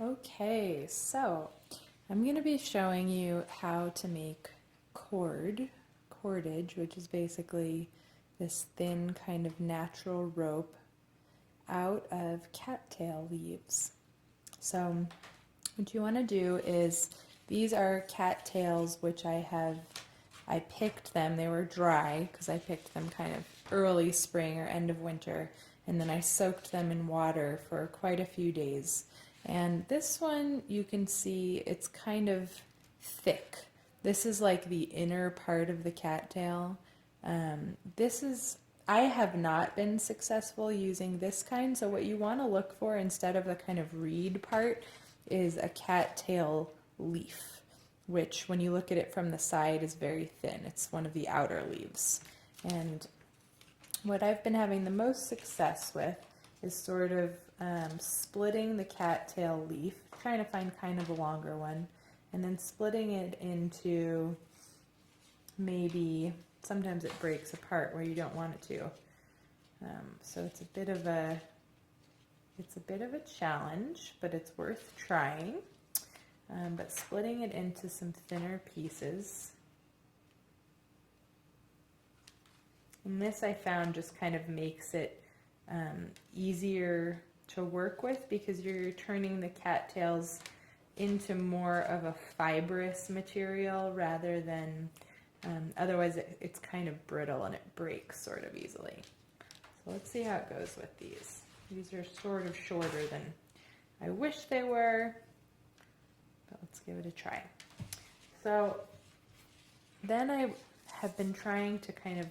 Okay, so I'm going to be showing you how to make cordage, which is basically this thin kind of natural rope out of cattail leaves. So what you want to do is, these are cattails which I picked them, they were dry because I picked them kind of early spring or end of winter, and then I soaked them in water for quite a few days. And this one, you can see it's kind of thick. This is like the inner part of the cattail. I have not been successful using this kind, so what you want to look for instead of the kind of reed part is a cattail leaf, which when you look at it from the side is very thin. It's one of the outer leaves. And what I've been having the most success with is sort of splitting the cattail leaf, trying to find kind of a longer one, and then splitting it into maybe, sometimes it breaks apart where you don't want it to. So it's a bit of a challenge, but it's worth trying. But splitting it into some thinner pieces. And this I found just kind of makes it easier to work with because you're turning the cattails into more of a fibrous material rather than, otherwise it's kind of brittle and it breaks sort of easily. So let's see how it goes with these. These are sort of shorter than I wish they were, but let's give it a try. So then I have been trying to kind of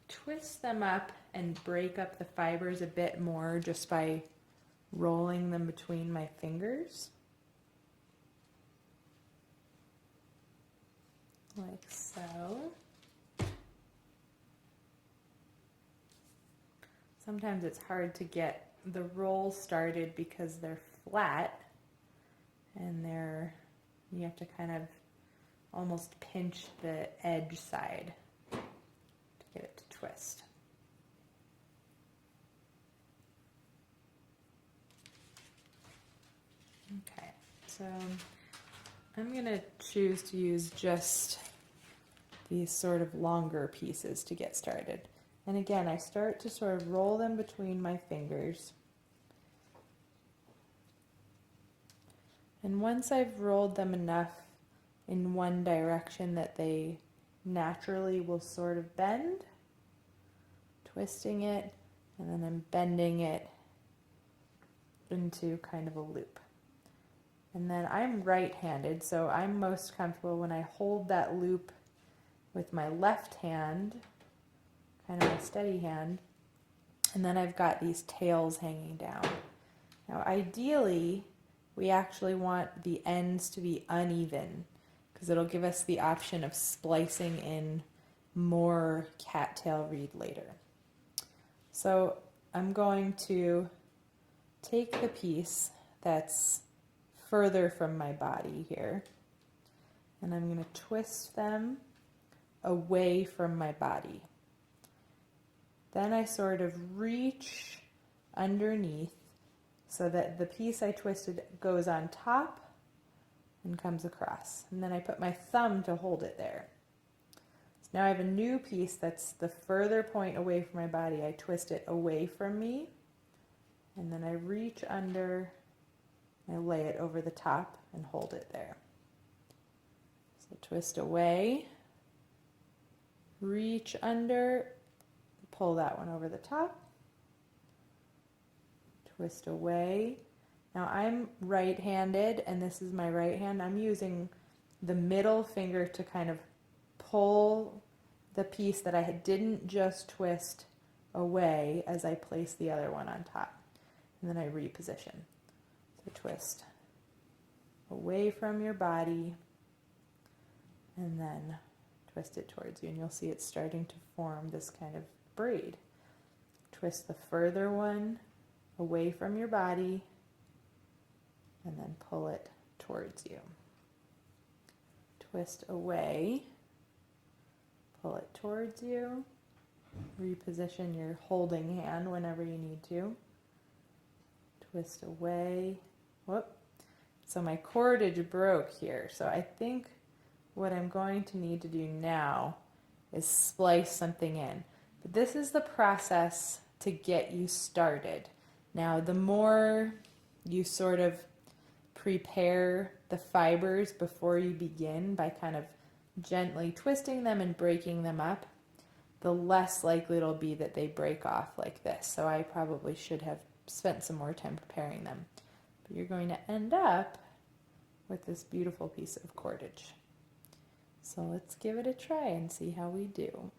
twist them up and break up the fibers a bit more just by rolling them between my fingers. Like so. Sometimes it's hard to get the roll started because they're flat and you have to kind of almost pinch the edge side to get it to twist. Okay, so I'm going to choose to use just these sort of longer pieces to get started. And again, I start to sort of roll them between my fingers. And once I've rolled them enough in one direction that they naturally will sort of bend, twisting it, and then I'm bending it into kind of a loop. And then I'm right-handed, so I'm most comfortable when I hold that loop with my left hand, kind of a steady hand, and then I've got these tails hanging down. Now ideally, we actually want the ends to be uneven because it'll give us the option of splicing in more cattail reed later. So I'm going to take the piece that's further from my body here, and I'm going to twist them away from my body. Then I sort of reach underneath so that the piece I twisted goes on top and comes across. And then I put my thumb to hold it there. So now I have a new piece that's the further point away from my body. I twist it away from me, and then I reach under, I lay it over the top and hold it there. So twist away, reach under, pull that one over the top, twist away. Now I'm right-handed and this is my right hand. I'm using the middle finger to kind of pull the piece that I didn't just twist away as I place the other one on top. And then I reposition. So twist away from your body and then twist it towards you, and you'll see it's starting to form this kind of braid. Twist the further one away from your body and then pull it towards you. Twist away, pull it towards you, reposition your holding hand whenever you need to. Twist away, whoop, So my cordage broke here. So I think what I'm going to need to do now is splice something in. But this is the process to get you started. Now, the more you sort of prepare the fibers before you begin by kind of gently twisting them and breaking them up, the less likely it'll be that they break off like this. So I probably should have spent some more time preparing them. But you're going to end up with this beautiful piece of cordage. So let's give it a try and see how we do.